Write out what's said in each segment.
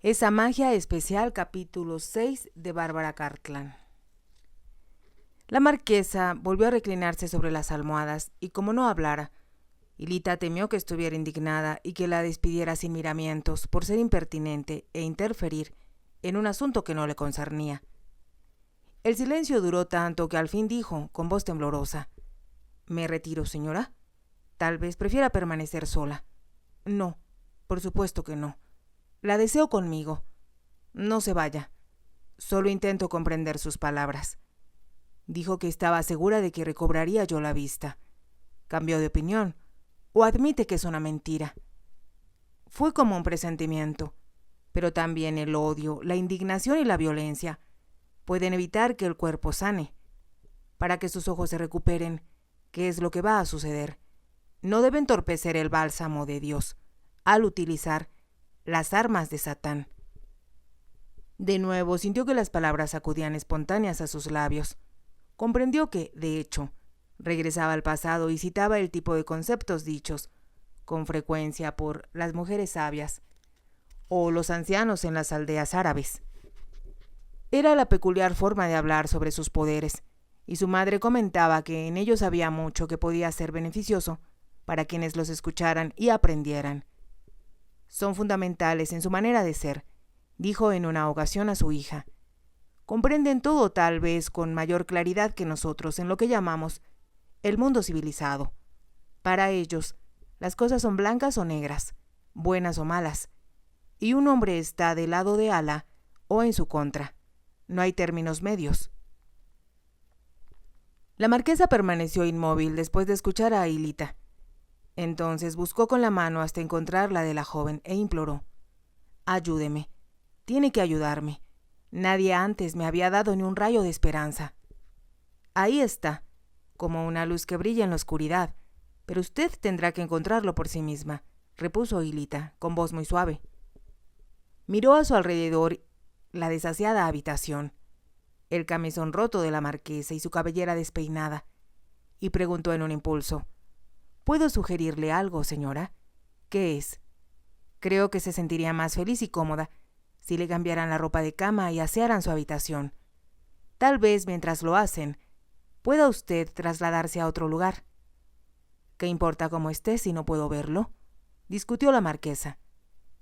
Esa magia especial, capítulo 6 de Bárbara Cartland. La marquesa volvió a reclinarse sobre las almohadas y como no hablara, Hilita temió que estuviera indignada y que la despidiera sin miramientos por ser impertinente e interferir en un asunto que no le concernía. El silencio duró tanto que al fin dijo, con voz temblorosa: «¿Me retiro, señora? Tal vez prefiera permanecer sola». «No, por supuesto que no. La deseo conmigo. No se vaya. Solo intento comprender sus palabras». Dijo que estaba segura de que recobraría yo la vista. ¿Cambió de opinión? ¿O admite que es una mentira? Fue como un presentimiento, pero también el odio, la indignación y la violencia pueden evitar que el cuerpo sane. Para que sus ojos se recuperen, ¿qué es lo que va a suceder? No debe entorpecer el bálsamo de Dios al utilizar las armas de Satán. De nuevo sintió que las palabras acudían espontáneas a sus labios. Comprendió que, de hecho, regresaba al pasado y citaba el tipo de conceptos dichos, con frecuencia, por las mujeres sabias o los ancianos en las aldeas árabes. Era la peculiar forma de hablar sobre sus poderes, y su madre comentaba que en ellos había mucho que podía ser beneficioso para quienes los escucharan y aprendieran. «Son fundamentales en su manera de ser», dijo en una ocasión a su hija. «Comprenden todo tal vez con mayor claridad que nosotros en lo que llamamos el mundo civilizado. Para ellos, las cosas son blancas o negras, buenas o malas, y un hombre está del lado de Alá o en su contra. No hay términos medios». La marquesa permaneció inmóvil después de escuchar a Hilita. Entonces buscó con la mano hasta encontrar la de la joven e imploró: «Ayúdeme, tiene que ayudarme. Nadie antes me había dado ni un rayo de esperanza. Ahí está, como una luz que brilla en la oscuridad, pero usted tendrá que encontrarlo por sí misma», repuso Hilita, con voz muy suave. Miró a su alrededor la desasiada habitación, el camisón roto de la marquesa y su cabellera despeinada, y preguntó en un impulso: «¿Puedo sugerirle algo, señora? ¿Qué es? Creo que se sentiría más feliz y cómoda si le cambiaran la ropa de cama y asearan su habitación. Tal vez mientras lo hacen, pueda usted trasladarse a otro lugar». «¿Qué importa cómo esté si no puedo verlo?», discutió la marquesa.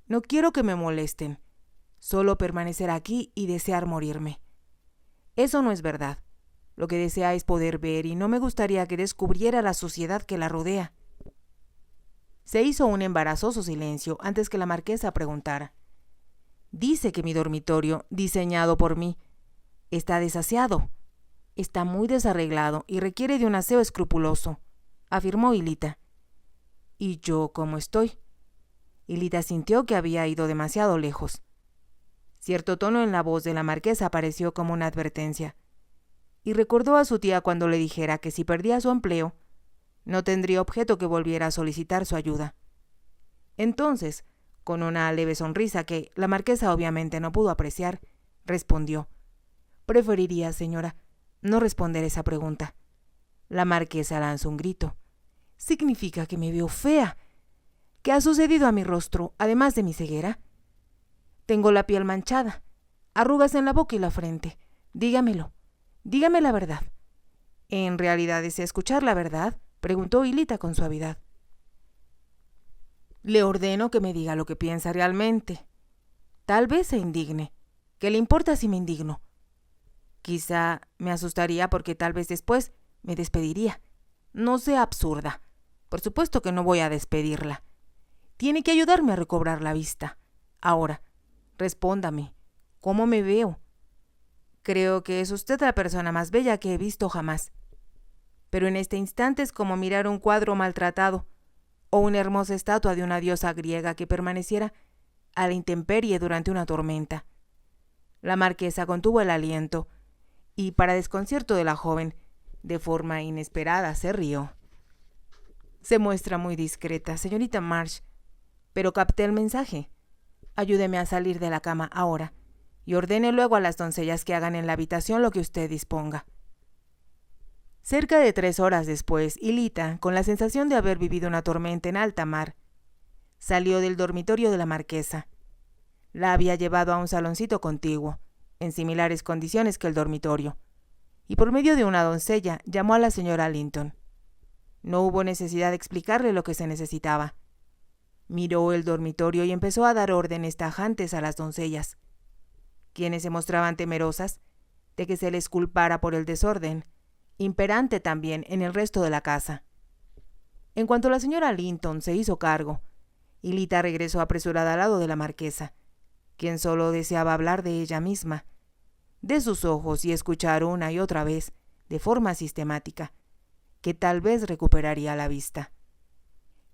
«No quiero que me molesten. Solo permanecer aquí y desear morirme». «Eso no es verdad. Lo que desea es poder ver y no me gustaría que descubriera la suciedad que la rodea». Se hizo un embarazoso silencio antes que la marquesa preguntara: «Dice que mi dormitorio, diseñado por mí, está desaseado. Está muy desarreglado y requiere de un aseo escrupuloso», afirmó Hilita. «¿Y yo cómo estoy?» Hilita sintió que había ido demasiado lejos. Cierto tono en la voz de la marquesa pareció como una advertencia, y recordó a su tía cuando le dijera que si perdía su empleo, no tendría objeto que volviera a solicitar su ayuda. Entonces, con una leve sonrisa que la marquesa obviamente no pudo apreciar, respondió: «Preferiría, señora, no responder esa pregunta». La marquesa lanzó un grito. «¿Significa que me veo fea? ¿Qué ha sucedido a mi rostro, además de mi ceguera? Tengo la piel manchada, arrugas en la boca y la frente. Dígamelo, dígame la verdad». «¿En realidad desea escuchar la verdad?», preguntó Hilita con suavidad. «Le ordeno que me diga lo que piensa realmente. Tal vez se indigne. ¿Qué le importa si me indigno? Quizá me asustaría porque tal vez después me despediría. No sea absurda. Por supuesto que no voy a despedirla. Tiene que ayudarme a recobrar la vista. Ahora, respóndame, ¿cómo me veo? Creo que es usted la persona más bella que he visto jamás. Pero en este instante es como mirar un cuadro maltratado o una hermosa estatua de una diosa griega que permaneciera a la intemperie durante una tormenta». La marquesa contuvo el aliento y, para desconcierto de la joven, de forma inesperada se rió. «Se muestra muy discreta, señorita March, pero capté el mensaje. Ayúdeme a salir de la cama ahora y ordene luego a las doncellas que hagan en la habitación lo que usted disponga». Cerca de 3 horas después, Hilita, con la sensación de haber vivido una tormenta en alta mar, salió del dormitorio de la marquesa. La había llevado a un saloncito contiguo, en similares condiciones que el dormitorio, y por medio de una doncella llamó a la señora Linton. No hubo necesidad de explicarle lo que se necesitaba. Miró el dormitorio y empezó a dar órdenes tajantes a las doncellas, quienes se mostraban temerosas de que se les culpara por el desorden, imperante también en el resto de la casa. En cuanto la señora Linton se hizo cargo, Lita regresó apresurada al lado de la marquesa, quien solo deseaba hablar de ella misma, de sus ojos y escuchar una y otra vez, de forma sistemática, que tal vez recuperaría la vista.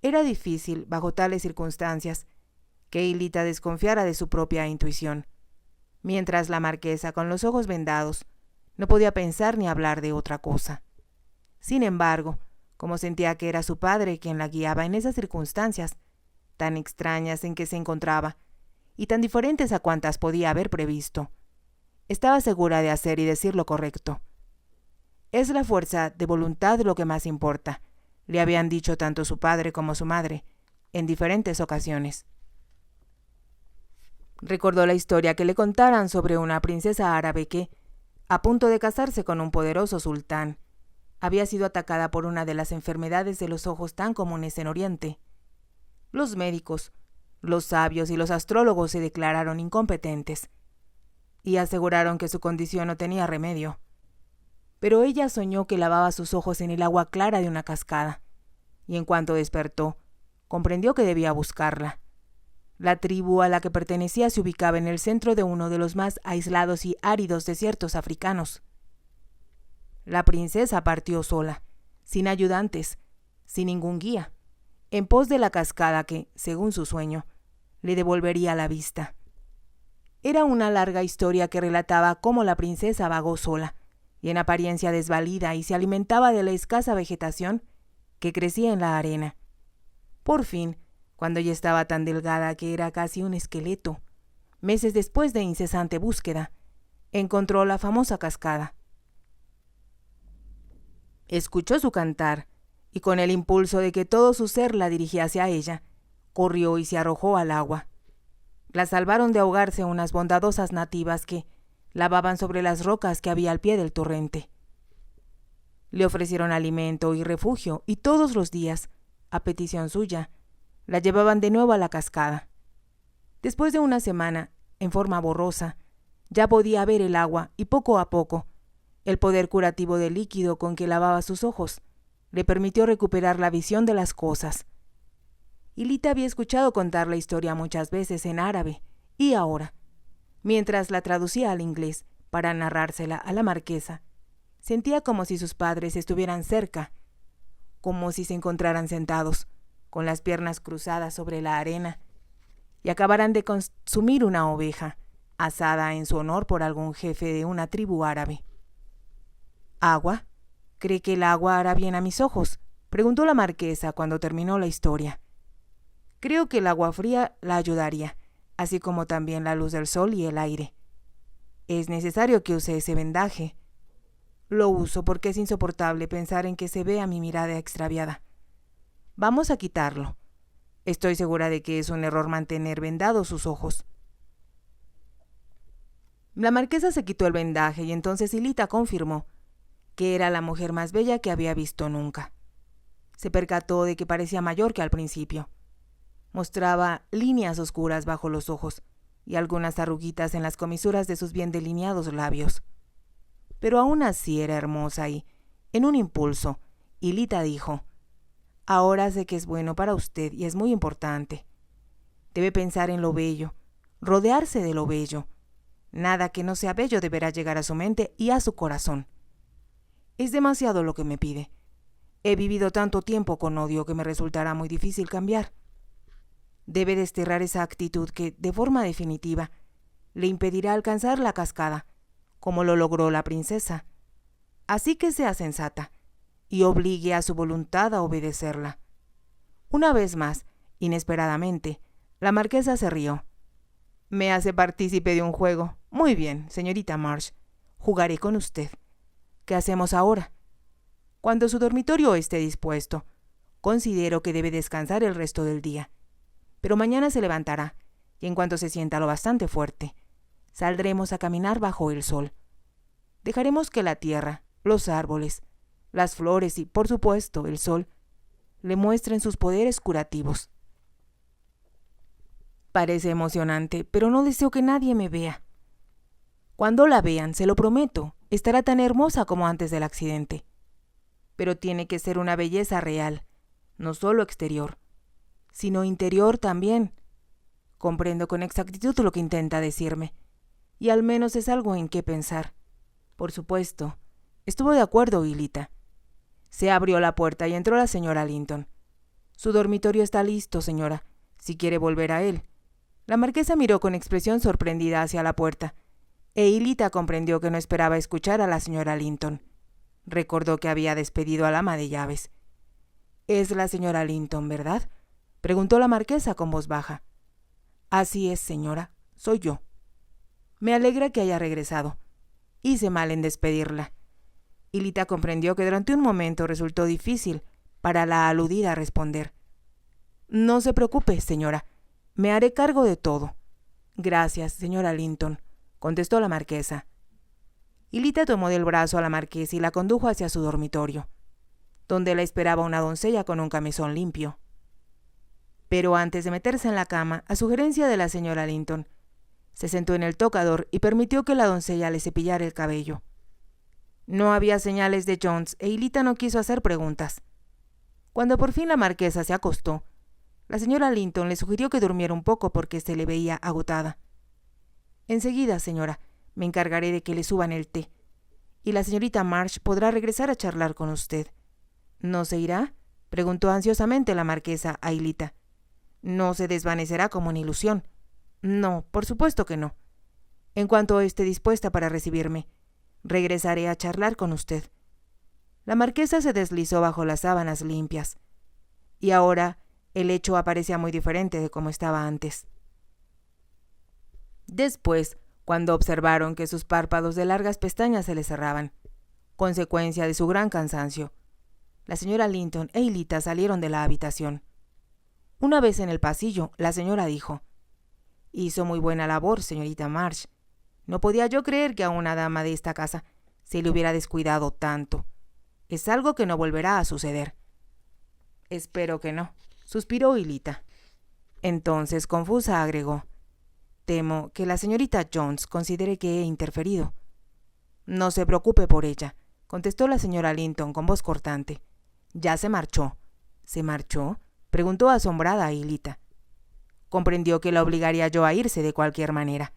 Era difícil, bajo tales circunstancias, que Lita desconfiara de su propia intuición, mientras la marquesa, con los ojos vendados, no podía pensar ni hablar de otra cosa. Sin embargo, como sentía que era su padre quien la guiaba en esas circunstancias, tan extrañas en que se encontraba, y tan diferentes a cuantas podía haber previsto, estaba segura de hacer y decir lo correcto. Es la fuerza de voluntad lo que más importa, le habían dicho tanto su padre como su madre, en diferentes ocasiones. Recordó la historia que le contaran sobre una princesa árabe que, a punto de casarse con un poderoso sultán, había sido atacada por una de las enfermedades de los ojos tan comunes en Oriente. Los médicos, los sabios y los astrólogos se declararon incompetentes y aseguraron que su condición no tenía remedio. Pero ella soñó que lavaba sus ojos en el agua clara de una cascada, y en cuanto despertó, comprendió que debía buscarla. La tribu a la que pertenecía se ubicaba en el centro de uno de los más aislados y áridos desiertos africanos. La princesa partió sola, sin ayudantes, sin ningún guía, en pos de la cascada que, según su sueño, le devolvería la vista. Era una larga historia que relataba cómo la princesa vagó sola, y en apariencia desvalida, y se alimentaba de la escasa vegetación que crecía en la arena. Por fin, cuando ya estaba tan delgada que era casi un esqueleto, meses después de incesante búsqueda, encontró la famosa cascada. Escuchó su cantar, y con el impulso de que todo su ser la dirigía hacia ella, corrió y se arrojó al agua. La salvaron de ahogarse unas bondadosas nativas que lavaban sobre las rocas que había al pie del torrente. Le ofrecieron alimento y refugio, y todos los días, a petición suya, la llevaban de nuevo a la cascada. Después de una semana, en forma borrosa, ya podía ver el agua y poco a poco, el poder curativo del líquido con que lavaba sus ojos le permitió recuperar la visión de las cosas. Lita había escuchado contar la historia muchas veces en árabe, y ahora, mientras la traducía al inglés para narrársela a la marquesa, sentía como si sus padres estuvieran cerca, como si se encontraran sentados, con las piernas cruzadas sobre la arena, y acabaran de consumir una oveja, asada en su honor por algún jefe de una tribu árabe. ¿Agua? ¿Cree que el agua hará bien a mis ojos?, preguntó la marquesa cuando terminó la historia. Creo que el agua fría la ayudaría, así como también la luz del sol y el aire. Es necesario que use ese vendaje. Lo uso porque es insoportable pensar en que se vea mi mirada extraviada. Vamos a quitarlo. Estoy segura de que es un error mantener vendados sus ojos. La marquesa se quitó el vendaje y entonces Lita confirmó que era la mujer más bella que había visto nunca. Se percató de que parecía mayor que al principio. Mostraba líneas oscuras bajo los ojos y algunas arruguitas en las comisuras de sus bien delineados labios. Pero aún así era hermosa y, en un impulso, Lita dijo: «Ahora sé que es bueno para usted y es muy importante. Debe pensar en lo bello, rodearse de lo bello. Nada que no sea bello deberá llegar a su mente y a su corazón. Es demasiado lo que me pide. He vivido tanto tiempo con odio que me resultará muy difícil cambiar. Debe desterrar esa actitud que, de forma definitiva, le impedirá alcanzar la cascada, como lo logró la princesa. Así que sea sensata y obligue a su voluntad a obedecerla». Una vez más, inesperadamente, la marquesa se rió. «Me hace partícipe de un juego. Muy bien, señorita March. Jugaré con usted. ¿Qué hacemos ahora? Cuando su dormitorio esté dispuesto, considero que debe descansar el resto del día. Pero mañana se levantará y en cuanto se sienta lo bastante fuerte, saldremos a caminar bajo el sol. Dejaremos que la tierra, los árboles, las flores y, por supuesto, el sol, le muestren sus poderes curativos. Parece emocionante, pero no deseo que nadie me vea. Cuando la vean, se lo prometo, estará tan hermosa como antes del accidente. Pero tiene que ser una belleza real, no solo exterior, sino interior también. Comprendo con exactitud lo que intenta decirme, y al menos es algo en qué pensar. Por supuesto, estuvo de acuerdo Hilita. Se abrió la puerta y entró la señora Linton. Su dormitorio está listo, señora, si quiere volver a él. La marquesa miró con expresión sorprendida hacia la puerta, e Hilita comprendió que no esperaba escuchar a la señora Linton. Recordó que había despedido al ama de llaves. «¿Es la señora Linton, verdad?», preguntó la marquesa con voz baja. «Así es, señora, soy yo. Me alegra que haya regresado. Hice mal en despedirla». Hilita comprendió que durante un momento resultó difícil para la aludida responder. «No se preocupe, señora. Me haré cargo de todo». «Gracias, señora Linton», contestó la marquesa. Hilita tomó del brazo a la marquesa y la condujo hacia su dormitorio, donde la esperaba una doncella con un camisón limpio. Pero antes de meterse en la cama, a sugerencia de la señora Linton, se sentó en el tocador y permitió que la doncella le cepillara el cabello. No había señales de Jones e Hilita no quiso hacer preguntas. Cuando por fin la marquesa se acostó, la señora Linton le sugirió que durmiera un poco porque se le veía agotada. «Enseguida, señora, me encargaré de que le suban el té, y la señorita March podrá regresar a charlar con usted». «¿No se irá?», preguntó ansiosamente la marquesa a Hilita. «¿No se desvanecerá como una ilusión?». «No, por supuesto que no. En cuanto esté dispuesta para recibirme, regresaré a charlar con usted». La marquesa se deslizó bajo las sábanas limpias, y ahora el lecho aparecía muy diferente de como estaba antes. Después, cuando observaron que sus párpados de largas pestañas se le cerraban, consecuencia de su gran cansancio, la señora Linton e Hilita salieron de la habitación. Una vez en el pasillo, la señora dijo: «Hizo muy buena labor, señorita March. No podía yo creer que a una dama de esta casa se le hubiera descuidado tanto. Es algo que no volverá a suceder». «Espero que no», suspiró Hilita. Entonces, confusa, agregó: «Temo que la señorita Jones considere que he interferido». «No se preocupe por ella», contestó la señora Linton con voz cortante. «Ya se marchó». «¿Se marchó?», preguntó asombrada a Hilita. Comprendió que la obligaría yo a irse de cualquier manera,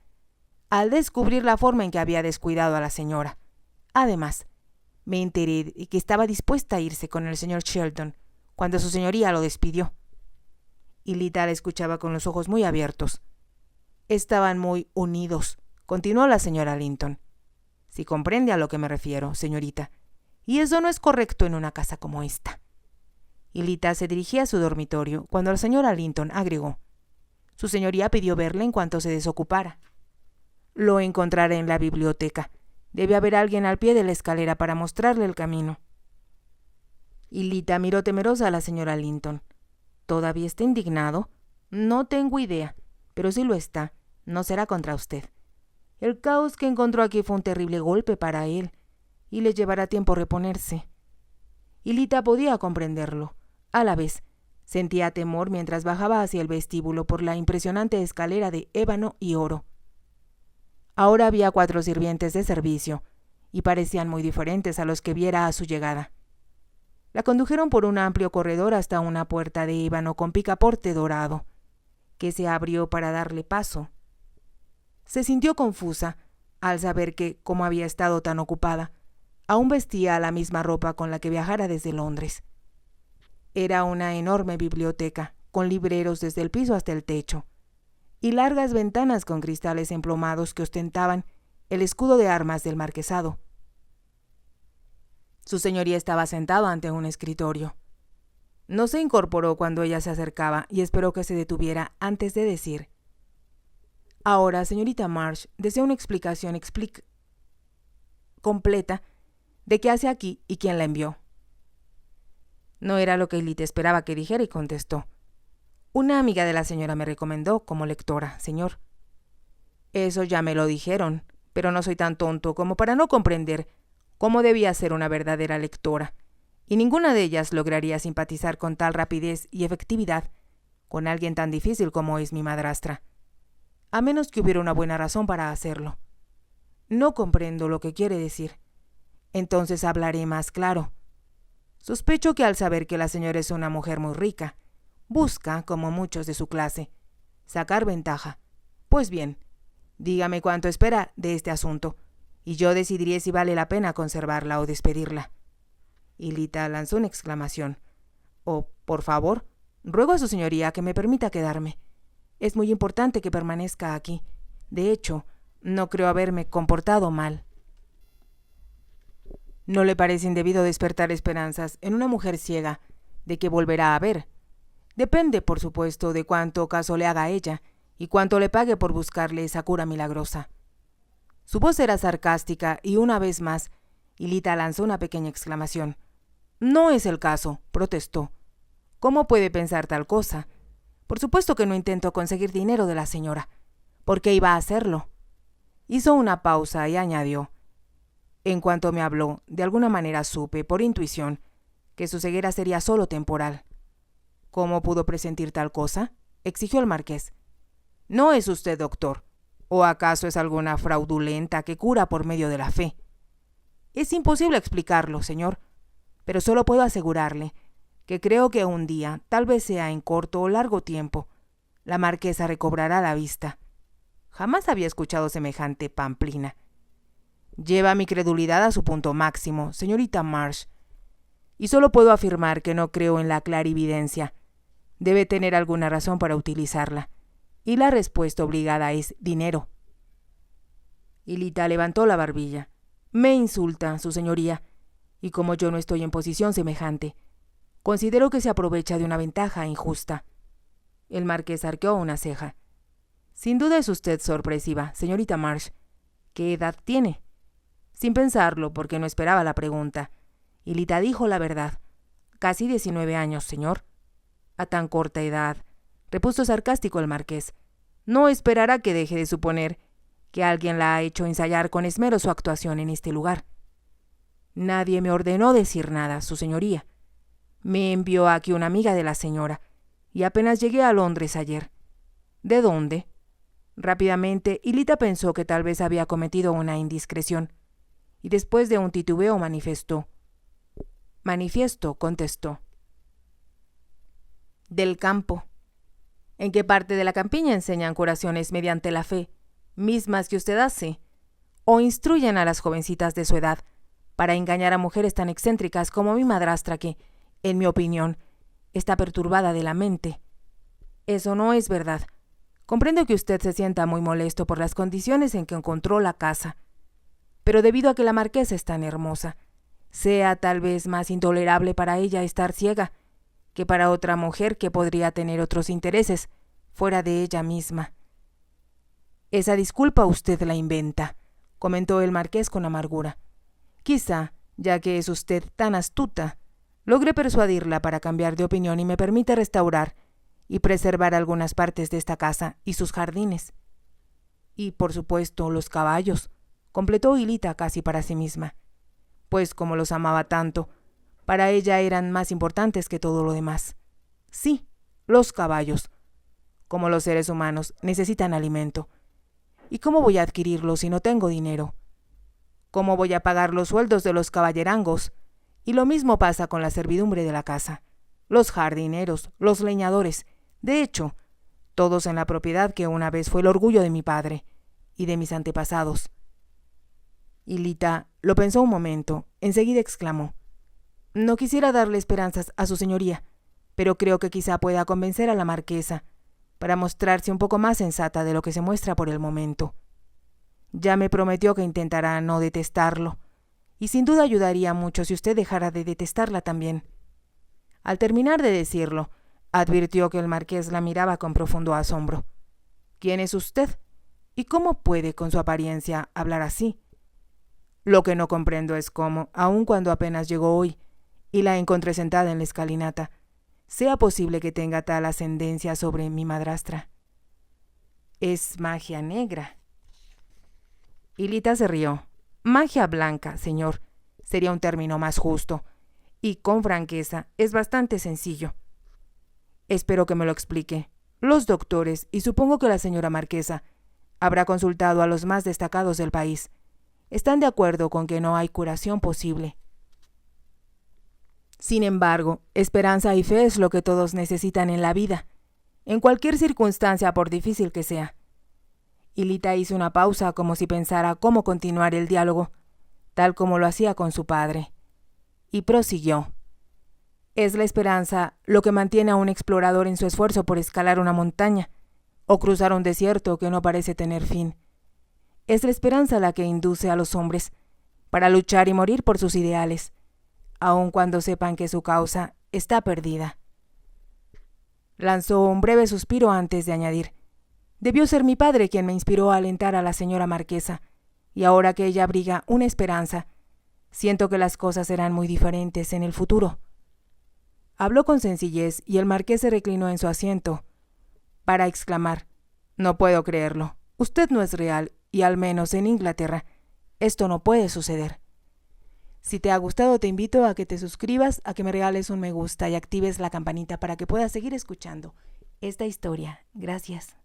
al descubrir la forma en que había descuidado a la señora. Además, me enteré de que estaba dispuesta a irse con el señor Sheldon cuando su señoría lo despidió». Hilita la escuchaba con los ojos muy abiertos. «Estaban muy unidos», continuó la señora Linton. «Si comprende a lo que me refiero, señorita, y eso no es correcto en una casa como esta». Hilita se dirigía a su dormitorio cuando la señora Linton agregó: «Su señoría pidió verle en cuanto se desocupara». «Lo encontraré en la biblioteca. Debe haber alguien al pie de la escalera para mostrarle el camino». Hilita miró temerosa a la señora Linton. «¿Todavía está indignado?». «No tengo idea, pero si lo está, no será contra usted. El caos que encontró aquí fue un terrible golpe para él, y le llevará tiempo reponerse». Hilita podía comprenderlo. A la vez, sentía temor mientras bajaba hacia el vestíbulo por la impresionante escalera de ébano y oro. Ahora había 4 sirvientes de servicio, y parecían muy diferentes a los que viera a su llegada. La condujeron por un amplio corredor hasta una puerta de ébano con picaporte dorado, que se abrió para darle paso. Se sintió confusa al saber que, como había estado tan ocupada, aún vestía la misma ropa con la que viajara desde Londres. Era una enorme biblioteca, con libreros desde el piso hasta el techo, y largas ventanas con cristales emplomados que ostentaban el escudo de armas del marquesado. Su señoría estaba sentado ante un escritorio. No se incorporó cuando ella se acercaba y esperó que se detuviera antes de decir: «Ahora, señorita March, deseo una explicación completa de qué hace aquí y quién la envió». No era lo que Hilita esperaba que dijera y contestó: Una amiga de la señora me recomendó como lectora, señor. Eso ya me lo dijeron, pero no soy tan tonto como para no comprender cómo debía ser una verdadera lectora, y ninguna de ellas lograría simpatizar con tal rapidez y efectividad con alguien tan difícil como es mi madrastra, a menos que hubiera una buena razón para hacerlo. No comprendo lo que quiere decir. Entonces hablaré más claro. Sospecho que al saber que la señora es una mujer muy rica, busca, como muchos de su clase, sacar ventaja. Pues bien, dígame cuánto espera de este asunto, y yo decidiré si vale la pena conservarla o despedirla. Y Lita lanzó una exclamación. Oh, por favor, ruego a su señoría que me permita quedarme. Es muy importante que permanezca aquí. De hecho, no creo haberme comportado mal. ¿No le parece indebido despertar esperanzas en una mujer ciega de que volverá a ver? Depende, por supuesto, de cuánto caso le haga a ella y cuánto le pague por buscarle esa cura milagrosa. Su voz era sarcástica y una vez más, Lita lanzó una pequeña exclamación. No es el caso, protestó. ¿Cómo puede pensar tal cosa? Por supuesto que no intento conseguir dinero de la señora. ¿Por qué iba a hacerlo? Hizo una pausa y añadió. En cuanto me habló, de alguna manera supe, por intuición, que su ceguera sería solo temporal. ¿Cómo pudo presentir tal cosa?, exigió el marqués. ¿No es usted doctor? ¿O acaso es alguna fraudulenta que cura por medio de la fe? Es imposible explicarlo, señor, pero solo puedo asegurarle que creo que un día, tal vez sea en corto o largo tiempo, la marquesa recobrará la vista. Jamás había escuchado semejante pamplina. Lleva mi credulidad a su punto máximo, señorita Marsh, y solo puedo afirmar que no creo en la clarividencia. Debe tener alguna razón para utilizarla, y la respuesta obligada es dinero. Y Lita levantó la barbilla. Me insulta, su señoría, y como yo no estoy en posición semejante, considero que se aprovecha de una ventaja injusta. El marqués arqueó una ceja. Sin duda es usted sorpresiva, señorita Marsh. ¿Qué edad tiene? Sin pensarlo, porque no esperaba la pregunta, Lita dijo la verdad. Casi 19 años, señor. A tan corta edad, repuso sarcástico el marqués. No esperará que deje de suponer que alguien la ha hecho ensayar con esmero su actuación en este lugar. Nadie me ordenó decir nada, su señoría. Me envió aquí una amiga de la señora, y apenas llegué a Londres ayer. ¿De dónde? Rápidamente, Lita pensó que tal vez había cometido una indiscreción, y después de un titubeo manifestó. Manifiesto, contestó. Del campo. ¿En qué parte de la campiña enseñan curaciones mediante la fe, mismas que usted hace, o instruyen a las jovencitas de su edad para engañar a mujeres tan excéntricas como mi madrastra que, en mi opinión, está perturbada de la mente? Eso no es verdad. Comprendo que usted se sienta muy molesto por las condiciones en que encontró la casa, pero debido a que la marquesa es tan hermosa, sea tal vez más intolerable para ella estar ciega que para otra mujer que podría tener otros intereses fuera de ella misma. Esa disculpa usted la inventa, comentó el marqués con amargura. Quizá, ya que es usted tan astuta, logre persuadirla para cambiar de opinión y me permita restaurar y preservar algunas partes de esta casa y sus jardines. Y, por supuesto, los caballos, completó Lita casi para sí misma, pues como los amaba tanto, para ella eran más importantes que todo lo demás. Sí, los caballos, como los seres humanos, necesitan alimento. ¿Y cómo voy a adquirirlo si no tengo dinero? ¿Cómo voy a pagar los sueldos de los caballerangos? Y lo mismo pasa con la servidumbre de la casa, los jardineros, los leñadores, de hecho, todos en la propiedad que una vez fue el orgullo de mi padre y de mis antepasados. Y Lita lo pensó un momento, enseguida exclamó: No quisiera darle esperanzas a su señoría, pero creo que quizá pueda convencer a la marquesa para mostrarse un poco más sensata de lo que se muestra por el momento. Ya me prometió que intentará no detestarlo, y sin duda ayudaría mucho si usted dejara de detestarla también. Al terminar de decirlo, advirtió que el marqués la miraba con profundo asombro. ¿Quién es usted? ¿Y cómo puede, con su apariencia, hablar así? Lo que no comprendo es cómo, aun cuando apenas llegó hoy, y la encontré sentada en la escalinata, sea posible que tenga tal ascendencia sobre mi madrastra. Es magia negra. Hilita se rió. Magia blanca, señor, sería un término más justo, y con franqueza es bastante sencillo. Espero que me lo explique. Los doctores, y supongo que la señora marquesa, habrá consultado a los más destacados del país. Están de acuerdo con que no hay curación posible. Sin embargo, esperanza y fe es lo que todos necesitan en la vida, en cualquier circunstancia por difícil que sea. Hilita hizo una pausa como si pensara cómo continuar el diálogo, tal como lo hacía con su padre, y prosiguió. Es la esperanza lo que mantiene a un explorador en su esfuerzo por escalar una montaña o cruzar un desierto que no parece tener fin. Es la esperanza la que induce a los hombres para luchar y morir por sus ideales, aun cuando sepan que su causa está perdida. Lanzó un breve suspiro antes de añadir: debió ser mi padre quien me inspiró a alentar a la señora marquesa, y ahora que ella abriga una esperanza, siento que las cosas serán muy diferentes en el futuro. Habló con sencillez y el marqués se reclinó en su asiento para exclamar: no puedo creerlo, usted no es real, y al menos en Inglaterra esto no puede suceder. Si te ha gustado, te invito a que te suscribas, a que me regales un me gusta y actives la campanita para que puedas seguir escuchando esta historia. Gracias.